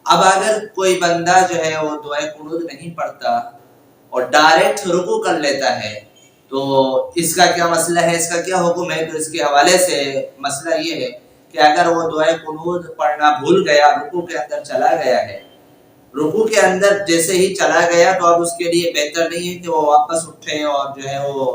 اب اگر کوئی بندہ جو ہے وہ دعائے قنوت نہیں پڑھتا اور ڈائریکٹ رکوع کر لیتا ہے تو اس کا کیا مسئلہ ہے، اس کا کیا حکم ہے؟ تو اس کے حوالے سے مسئلہ یہ ہے کہ اگر وہ دعائے قنوت پڑھنا بھول گیا، رکوع کے اندر چلا گیا ہے، رکوع کے اندر جیسے ہی چلا گیا تو اب اس کے لیے بہتر نہیں ہے کہ وہ واپس اٹھے اور جو ہے وہ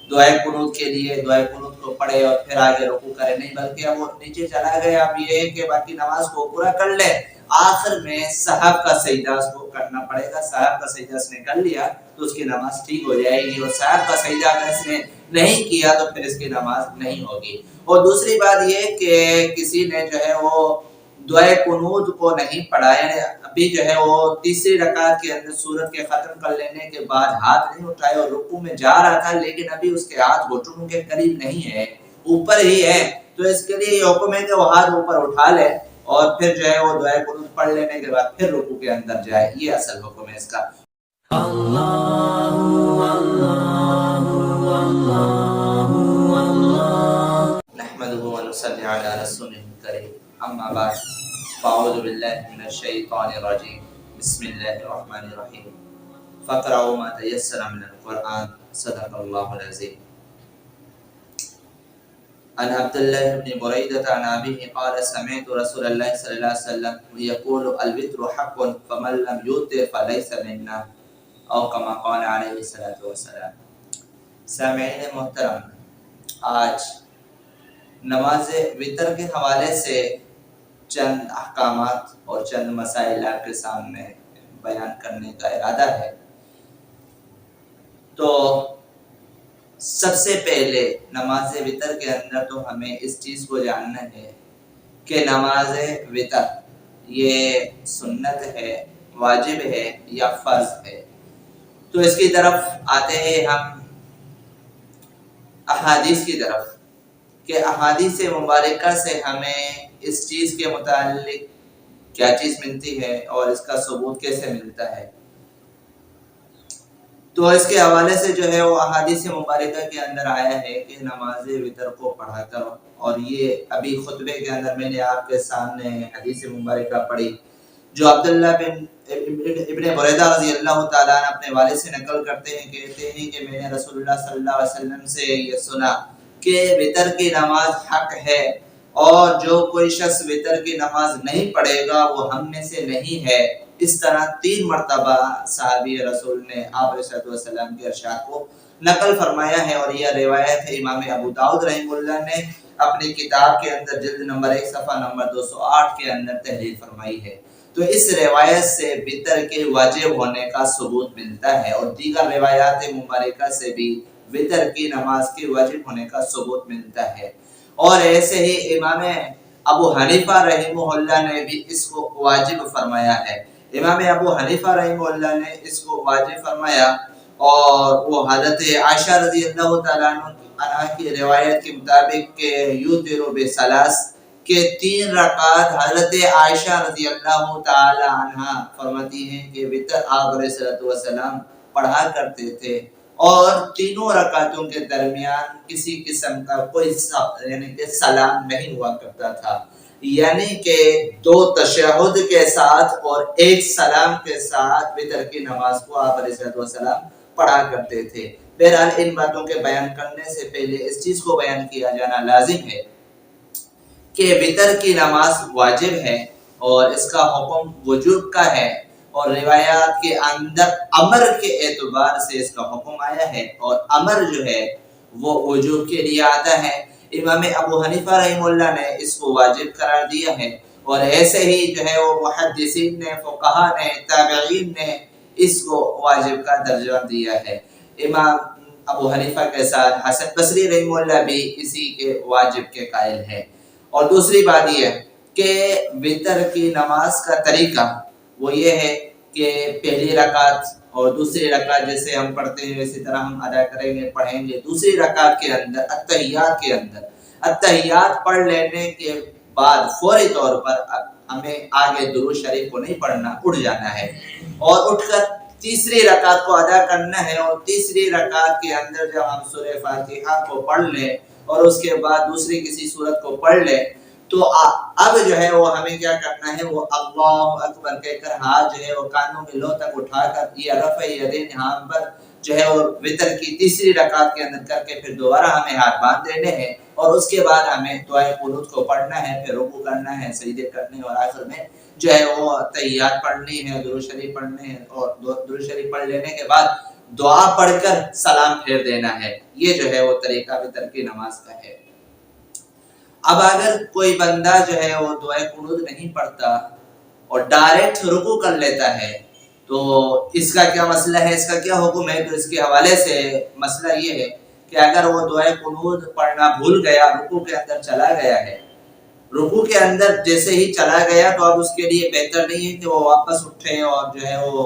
دعائے قنوت کے لیے دعائے قنوت کو پڑھے اور پھر آگے رکوع کرے، نہیں بلکہ اب وہ نیچے چلا گیا، اب یہ ہے کہ باقی نماز کو پورا کر لے، آخر میں سہو کا سجدہ اس کو کرنا پڑے گا، سہو کا سجدہ اس نے کر لیا تو اس کی نماز ٹھیک ہو جائے گی، اور سہو کا سجدہ اگر اس نے نہیں کیا تو پھر اس کی نماز نہیں ہوگی۔ اور دوسری بات یہ کہ کسی نے جو ہے وہ دعائے قنوت کو نہیں پڑھا، یعنی ابھی جو ہے وہ تیسری رکعت کے اندر سورت کے ختم کر لینے کے بعد ہاتھ نہیں اٹھائے اور رکوع میں جا رہا تھا، لیکن ابھی اس کے ہاتھ گھٹنوں کے قریب نہیں ہے، اوپر ہی ہے، تو اس کے لیے یہ حکم ہے کہ وہ ہاتھ اوپر اٹھا لے اور پھر جو ہے وہ دعائے قنوت پڑھ لینے کے بعد پھر رکوع کے اندر جائے، یہ اصل حکم ہے اس کا۔ اللہ اللہ اللہ اللہ نحمده ونصلي على رسوله الكريم، اما بعد فاعوذ بالله من الشيطان الرجيم، بسم الله الرحمن الرحيم، فاقرؤوا ما تيسر من القرآن، صدق الله العظيم۔ عن عبد الله بن بريدة عن أبيه قال سمعت رسول الله صلى الله عليه وسلم يقول الوتر حق فمن لم يوتر فليس منا، او كما قال علیہ الصلوۃ والسلام۔ سامعین محترم، آج نماز وتر کے حوالے سے چند احکامات اور چند مسائل آپ کے سامنے بیان کرنے کا ارادہ ہے۔ تو سب سے پہلے نماز وتر کے اندر تو ہمیں اس چیز کو جاننا ہے کہ نماز وتر یہ سنت ہے، واجب ہے یا فرض ہے۔ تو اس کی طرف آتے ہیں ہم احادیث کی طرف کہ احادیث مبارکہ سے ہمیں اس چیز کے متعلق کیا چیز ملتی ہے اور اس کا ثبوت کیسے ملتا ہے۔ تو اس کے حوالے سے جو ہے وہ احادیث مبارکہ کے اندر آیا ہے کہ نماز وتر کو پڑھا کرو، اور یہ ابھی خطبے کے اندر میں نے آپ کے سامنے حدیث مبارکہ پڑھی جو عبداللہ بن ابن بریدہ رضی اللہ تعالیٰ عنہ اپنے والد سے نقل کرتے ہیں، کہتے ہیں کہ میں نے رسول اللہ صلی اللہ علیہ وسلم سے یہ سنا کہ وتر کی نماز حق ہے، اور جو کوئی شخص وتر کی نماز نہیں پڑھے گا وہ ہم میں سے نہیں ہے۔ اس طرح 3 مرتبہ صحابی رسول نے آپ علیہ السلام کے ارشاد کو نقل فرمایا ہے، اور یہ روایت ہے امام ابو داؤد رحمہ اللہ نے اپنی کتاب کے اندر جلد نمبر 1 صفحہ نمبر 208 کے اندر تحریر فرمائی ہے۔ تو اس روایت سے وتر کے واجب ہونے کا ثبوت ملتا ہے، اور دیگر روایات مبارکہ سے بھی وتر کی نماز کے واجب ہونے کا ثبوت ملتا ہے۔ اور ایسے ہی امام ابو حنیفہ رحمہ اللہ نے بھی اس کو واجب فرمایا ہے۔ امام ابو حنیفہ رحمہ اللہ نے اس کو واجب فرمایا، اور وہ حضرت عائشہ رضی اللہ تعالیٰ عنہ کی روایت کے مطابق کہ یوتر بثلاث کہ 3 رکعات حضرت عائشہ رضی اللہ تعالی عنہ فرماتی ہیں کہ وتر آپ علیہ السلام پڑھا کرتے تھے، اور تینوں رکعتوں کے درمیان کسی قسم کا کوئی یعنی کہ سلام نہیں ہوا کرتا تھا، یعنی کہ 2 تشہد کے ساتھ اور 1 سلام کے ساتھ وتر کی نماز کو آپ علیہ السلام پڑھا کرتے تھے۔ بہرحال ان باتوں کے بیان کرنے سے پہلے اس چیز کو بیان کیا جانا لازم ہے کہ وتر کی نماز واجب ہے، اور اس کا حکم وجوب کا ہے، اور روایات کے اندر امر کے اعتبار سے اس کا حکم آیا ہے، اور امر جو ہے وہ وجوب کے لیے آتا ہے۔ امام ابو حنیفہ رحمہ اللہ نے اس کو واجب قرار دیا ہے، اور ایسے ہی جو ہے وہ محدثین نے، فقہاء نے، تابعین نے اس کو واجب کا درجہ دیا ہے۔ امام ابو حنیفہ کے ساتھ حسن بصری رحمہ اللہ بھی اسی کے واجب کے قائل ہیں۔ اور دوسری بات یہ ہے کہ وتر کی نماز کا طریقہ وہ یہ ہے کہ پہلی رکعت اور دوسری رکعت جیسے ہم پڑھتے ہیں اسی طرح ہم ادا کریں گے، پڑھیں گے۔ دوسری رکعت کے اندر اتحیات کے اندر اتحیات پڑھ لینے کے بعد فوری طور پر ہمیں آگے درود شریف کو نہیں پڑھنا، اٹھ جانا ہے، اور اٹھ کر تیسری رکعت کو ادا کرنا ہے، اور تیسری رکعت کے اندر جب ہم سورہ فاتحہ کو پڑھ لیں اور اس کے بعد دوسری کسی سورت کو پڑھ لیں تو اب جو ہے وہ ہمیں کیا کرنا ہے، وہ اللہ اکبر کہہ کر ہاتھ جو ہے وہ کانوں میں لو تک اٹھا کر یہ رفع یدین یہاں پر جو ہے وہ وتر کی تیسری رکعت کے اندر کر کے پھر دوبارہ ہمیں ہاتھ باندھ دینے ہیں، اور اس کے بعد ہمیں دعائے قنوت کو پڑھنا ہے، پھر رکوع کرنا ہے، سجدے کرنے، اور آخر میں جو ہے وہ تحیات پڑھنی ہے، درود شریف پڑھنے ہیں، اور درود شریف پڑھ لینے کے بعد دعا پڑھ کر سلام پھیر دینا ہے۔ یہ جو ہے وہ طریقہ وتر کی نماز کا ہے۔ اب اگر کوئی بندہ جو ہے وہ دعائے قنوت نہیں پڑھتا اور ڈائریکٹ رکوع کر لیتا ہے تو اس کا کیا مسئلہ ہے، اس کا کیا حکم ہے؟ تو اس کے حوالے سے مسئلہ یہ ہے کہ اگر وہ دعائے قنوت پڑھنا بھول گیا، رکوع کے اندر چلا گیا ہے، رکوع کے اندر جیسے ہی چلا گیا تو اب اس کے لیے بہتر نہیں ہے کہ وہ واپس اٹھے اور جو ہے وہ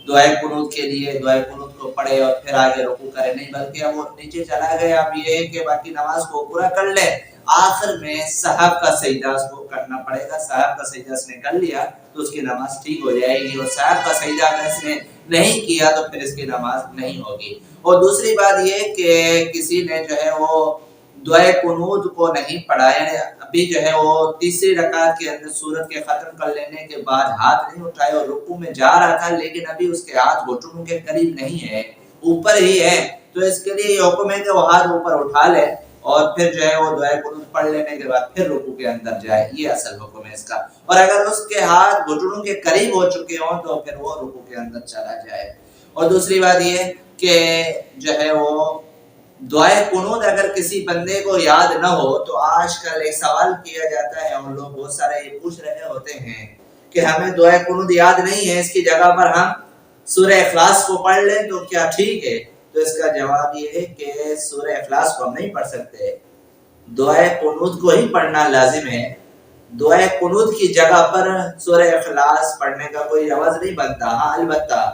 دعائے قنوت کے لیے دعائے قنوت کو پڑھے اور پھر آگے رکوع کرے، نہیں، بلکہ اب وہ نیچے چلا گیا، اب یہ ہے کہ باقی نماز کو پورا کر لے، آخر میں صاحب کا سجدہ اس کو کرنا پڑے گا۔ صاحب کا سجدہ اس نے کر لیا تو اس کی نماز ٹھیک ہو جائے گی، اور صاحب کا سجدہ اگر اس نے نہیں کیا تو پھر اس کی نماز نہیں ہوگی۔ اور دوسری بات یہ کہ کسی نے جو ہے وہ دعائے قنوت کو نہیں پڑھا، یعنی ابھی جو ہے وہ تیسری رکعت کے اندر سورت کے ختم کر لینے کے بعد ہاتھ نہیں اٹھائے اور رکوع میں جا رہا تھا، لیکن ابھی اس کے ہاتھ گھٹنوں کے قریب نہیں ہے، اوپر ہی ہے، تو اس کے لیے یہ حکم ہے کہ وہ ہاتھ اوپر اٹھا لے اور پھر جو ہے وہ دعائے قنوت پڑھ لینے کے بعد پھر رکوع کے اندر جائے، یہ اصل حکم ہے اس کا۔ اور اگر اس کے ہاتھ گھٹنوں کے قریب ہو چکے ہوں تو پھر وہ رکوع کے اندر چلا جائے۔ اور دوسری بات یہ کہ جو ہے وہ دعائے قنوت اگر کسی بندے کو یاد نہ ہو تو آج کل ایک سوال کیا جاتا ہے اور لوگ بہت سارے یہ پوچھ رہے ہوتے ہیں کہ ہمیں دعائے قنوت یاد نہیں ہے، اس کی جگہ پر ہم سورہ اخلاص کو پڑھ لیں تو کیا ٹھیک ہے؟ تو اس کا جواب یہ ہے کہ سورہ اخلاص کو ہم نہیں پڑھ سکتے، دعائے قنوت کو ہی پڑھنا لازم ہے۔ دعائے قنوت کی جگہ پر سورہ اخلاص پڑھنے کا کوئی جواز نہیں بنتا۔ ہاں البتہ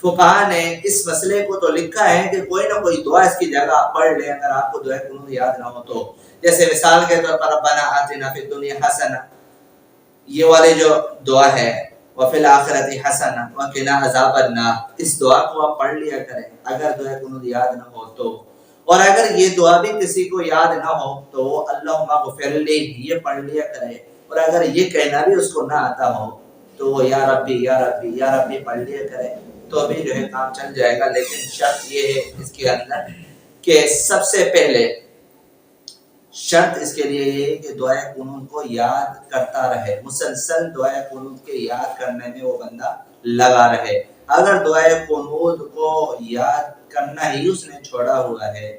فقہا نے اس مسئلے کو تو لکھا ہے کہ کوئی نہ کوئی دعا اس کی جگہ پڑھ لے اگر آپ کو دعائے قنوت یاد نہ ہو تو، جیسے مثال کے طور پر ربنا آتنا فی الدنیا حسنہ، یہ والی جو دعا ہے، وفی الآخرۃ حسنہ وقنا عذاب النار، اس دعا کو آپ پڑھ لیا کریں اگر دعائے قنوت یاد نہ ہو تو۔ اور اگر یہ دعا بھی کسی کو یاد نہ ہو تو وہ اللہم اغفر لی یہ پڑھ لیا کرے، اور اگر یہ کہنا بھی اس کو نہ آتا ہو تو وہ یا ربی یا ربی یا ربی پڑھ لیا کرے تو بھی جو ہے کام چل جائے گا۔ لیکن شرط یہ ہے اس کے اندر کہ سب سے پہلے شرط اس کے لیے یہ ہے کہ دعائے قنوت کو یاد کرتا رہے، مسلسل دعائے قنوت کے یاد کرنے میں وہ بندہ لگا رہے۔ اگر دعائے قنوت کو یاد کرنا ہی اس نے چھوڑا ہوا ہے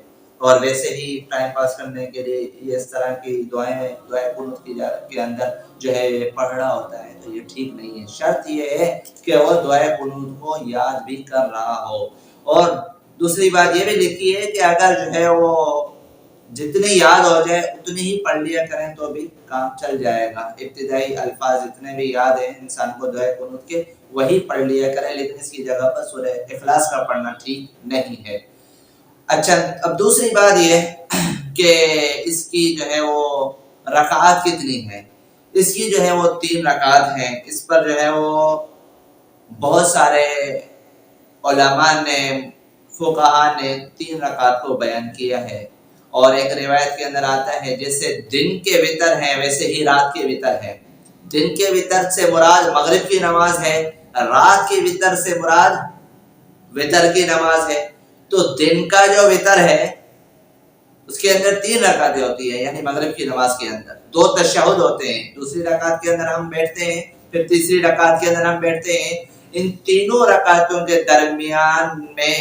اور ویسے ہی ٹائم پاس کرنے کے لیے اس طرح کی دعائے قنوت کے اندر جو ہے پڑھ رہا ہوتا ہے تو یہ ٹھیک نہیں ہے۔ شرط یہ ہے کہ وہ دعائے قنوت کو یاد بھی کر رہا ہو۔ اور دوسری بات یہ بھی لکھی ہے کہ اگر جو ہے وہ جتنی یاد ہو جائے اتنی ہی پڑھ لیا کریں تو بھی کام چل جائے گا۔ ابتدائی الفاظ جتنے بھی یاد ہیں انسان کو دعائے قنوت کے وہی پڑھ لیا کریں، لیکن اس کی جگہ پر سورہ اخلاص کا پڑھنا ٹھیک نہیں ہے۔ اچھا، اب دوسری بات یہ کہ اس کی جو ہے وہ رکعات کتنی ہیں؟ اس کی جو ہے وہ 3 رکعات ہیں۔ اس پر جو ہے وہ بہت سارے علماء نے، فقہا نے 3 رکعات کو بیان کیا ہے، اور ایک روایت کے اندر آتا ہے جیسے دن کے وتر ہیں ویسے ہی رات کے وتر ہے۔ دن کے وتر سے مراد مغرب کی نماز ہے، رات کے وتر سے مراد وتر کی نماز ہے۔ تو دن کا جو وتر ہے اس کے اندر 3 رکعتیں ہوتی ہیں، یعنی مغرب کی نماز کے اندر 2 تشہد ہوتے ہیں، دوسری رکعت کے اندر ہم بیٹھتے ہیں، پھر تیسری رکعت کے اندر ہم بیٹھتے ہیں۔ ان تینوں رکعتوں کے درمیان میں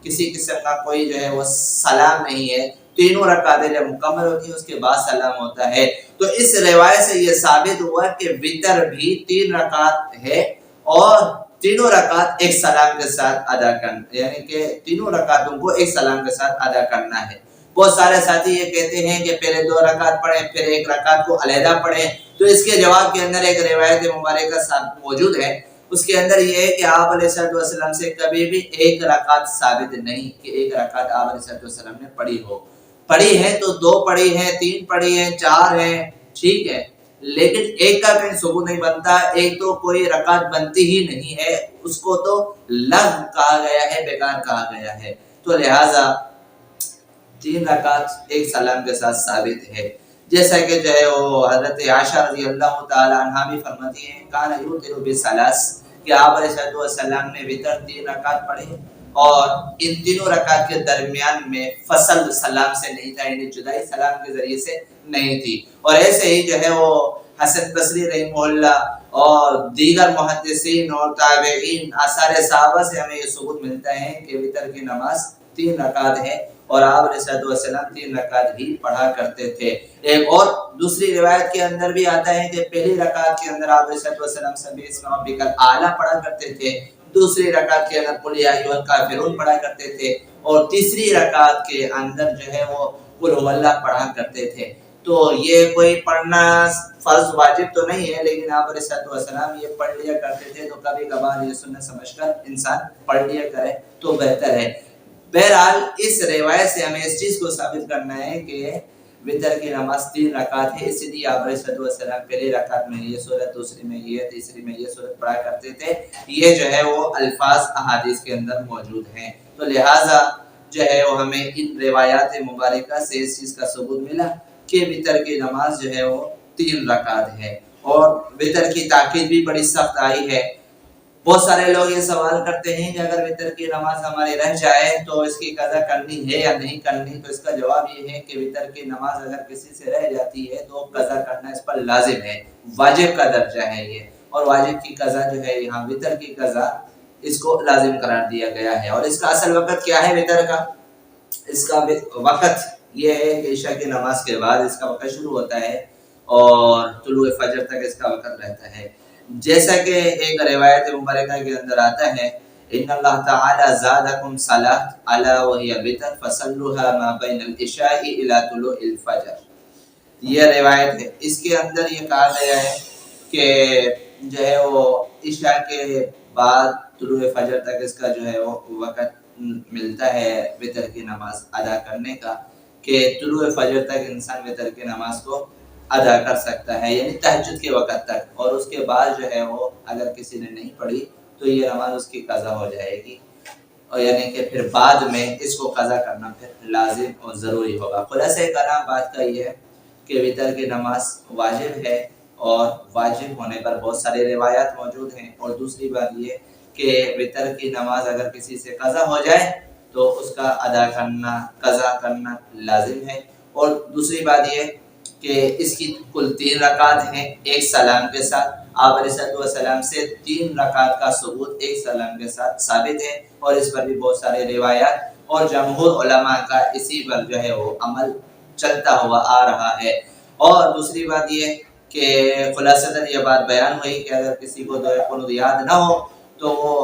کسی قسم کا کوئی جو ہے وہ سلام نہیں ہے، تینوں رکعتیں جب مکمل ہوتی ہیں اس کے بعد سلام ہوتا ہے۔ تو اس روایت سے یہ ثابت ہوا کہ وتر بھی 3 رکعت ہے اور تینوں رکعت ایک سلام کے ساتھ ادا کرنا، یعنی کہ تینوں رکعتوں کو ایک سلام کے ساتھ ادا کرنا ہے۔ بہت سارے ساتھی یہ کہتے ہیں کہ پہلے 2 رکعت پڑھیں پھر 1 رکعت کو علیحدہ پڑھیں، تو اس کے جواب کے اندر ایک روایت مبارکہ موجود ہے، اس کے اندر یہ ہے کہ آپ علیہ السلام سے کبھی بھی 1 رکعت ثابت نہیں کہ 1 رکعت آپ علیہ السلام نے پڑھی ہو۔ پڑھی ہے تو 2 پڑھی ہیں، 3 پڑھی ہیں، 4 ہیں، ٹھیک ہے، لیکن 1 کا کہیں ثبوت نہیں بنتا، 1 تو کوئی رکعت بنتی ہی نہیں ہے، اس کو تو لغو کہا گیا ہے، بیکار کہا گیا ہے۔ تو لہٰذا 3 رکعت ایک سلام کے ساتھ ثابت ہے۔ جیسا کہ جو ہے وہ حضرت عائشہ رضی اللہ تعالی عنہا بھی فرماتی ہیں کان یوتر بثلاث کہ آپ علیہ السلام نے وتر 3 رکعت پڑھی اور ان تینوں رکعت کے درمیان میں فصل سلام سے نہیں تھا، یعنی جدائی سلام کے ذریعے سے نہیں تھی. اور ایسے ہی جو ہے وہ حسن بصری رحمہ اللہ اور دیگر محدثین اور تابعین آثار صحابہ سے ہمیں یہ ثبوت ملتا ہے کہ وتر کی نماز 3 رکعت ہے اور آپ علیہ السلام 3 رکعت ہی پڑھا کرتے تھے. ایک اور دوسری روایت کے اندر بھی آتا ہے کہ پہلی رکعت کے اندر آپ علیہ السلام سبح اسم ربک الاعلی پڑھا کرتے تھے، دوسری رکعت کے اندر قل یا ایھا الکافرون پڑھا کرتے تھے اور تیسری رکعت کے اندر جو ہے وہ قل هو اللہ پڑھا کرتے تھے. تو یہ کوئی پڑھنا فرض واجب تو نہیں ہے، لیکن آپ علیہ السلام یہ پڑھ لیا کرتے تھے، تو کبھی کبھار یہ سنت سمجھ کر انسان پڑھ لیا کرے تو بہتر ہے. بہرحال اس روایت سے ہمیں اس چیز کو ثابت کرنا ہے کہ وتر کی نماز 3 رکعت ہے، اسی لیے آپ علیہ السلام پہلی رکعت میں یہ سورت، دوسری میں یہ، تیسری میں یہ سورت پڑھا کرتے تھے. یہ جو ہے وہ الفاظ احادیث کے اندر موجود ہیں. تو لہٰذا جو ہے وہ ہمیں ان روایات مبارکہ سے اس چیز کا ثبوت ملا کہ وتر کی نماز جو ہے وہ 3 رکعت ہے. اور وتر کی تاکید بھی بڑی سخت آئی ہے. بہت سارے لوگ یہ سوال کرتے ہیں کہ اگر وتر کی نماز ہماری رہ جائے تو اس کی قضا کرنی ہے یا نہیں کرنی. تو اس کا جواب یہ ہے کہ وتر کی نماز اگر کسی سے رہ جاتی ہے تو قضا کرنا اس پر لازم ہے، واجب کا درجہ ہے یہ. اور واجب کی قضا جو ہے یہاں وتر کی قضا اس کو لازم قرار دیا گیا ہے. اور اس کا اصل وقت کیا ہے وتر کا؟ اس کا وقت یہ ہے کہ عشاء کی نماز کے بعد اس کا وقت شروع ہوتا ہے اور طلوع فجر تک اس کا وقت رہتا ہے. جیسا کہ ایک روایت مبارکہ کے اندر آتا ہے ان اللہ تعالی زادکم صلاۃ الا وهي الوتر فصلوها ما بین العشاء الى طلوع الفجر. یہ روایت ہے، اس کے اندر یہ کہا گیا ہے کہ جو ہے وہ عشاء کے بعد طلوع فجر تک اس کا جو ہے وہ وقت ملتا ہے وتر کی نماز ادا کرنے کا، کہ طلوع فجر تک انسان وتر کی نماز کو ادا کر سکتا ہے، یعنی تہجد کے وقت تک. اور اس کے بعد جو ہے وہ اگر کسی نے نہیں پڑھی تو یہ نماز اس کی قضا ہو جائے گی، اور یعنی کہ پھر بعد میں اس کو قضا کرنا پھر لازم اور ضروری ہوگا. خلاصہ کلام بات کا یہ ہے کہ وتر کی نماز واجب ہے اور واجب ہونے پر بہت سارے روایات موجود ہیں. اور دوسری بات یہ کہ وتر کی نماز اگر کسی سے قضا ہو جائے تو اس کا ادا کرنا، قضا کرنا لازم ہے. اور دوسری بات یہ کہ اس کی کل 3 رکعت ہیں ایک سلام کے ساتھ. آپ علیہ السلام سے 3 رکعت کا ثبوت ایک سلام کے ساتھ ثابت ہے، اور اس پر بھی بہت سارے روایات اور جمہور علماء کا اسی پر جو ہے وہ عمل چلتا ہوا آ رہا ہے. اور دوسری بات یہ کہ خلاصتاً یہ بات بیان ہوئی کہ اگر کسی کو دعائے قنوت یاد نہ ہو تو وہ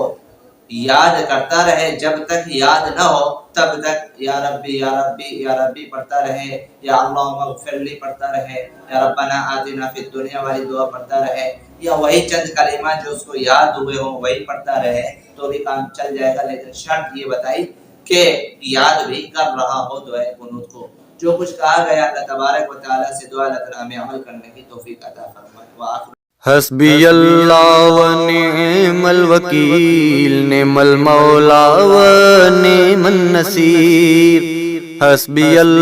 یاد کرتا رہے، جب تک یاد نہ ہو تب تک یا ربی یا ربی یا ربی پڑھتا رہے، یا اللہم اغفر لی پڑھتا رہے، یا ربنا آتنا فی الدنیا والی دعا پڑھتا رہے، یا وہی چند کلمات جو اس کو یاد ہوئے ہوں وہی پڑھتا رہے تو بھی کام چل جائے گا. لیکن شرط یہ بتائی کہ یاد بھی کر رہا ہو دعائے قنوت کو. جو کچھ کہا گیا اللہ تبارک و تعالی سے دعا، اللہ تعالی ہمیں عمل کرنے کی توفیق عطا فرمائے. وآخر حسبی اللہ و نعم الوکیل، نعم المولا و نعم النصیر. حسبی اللہ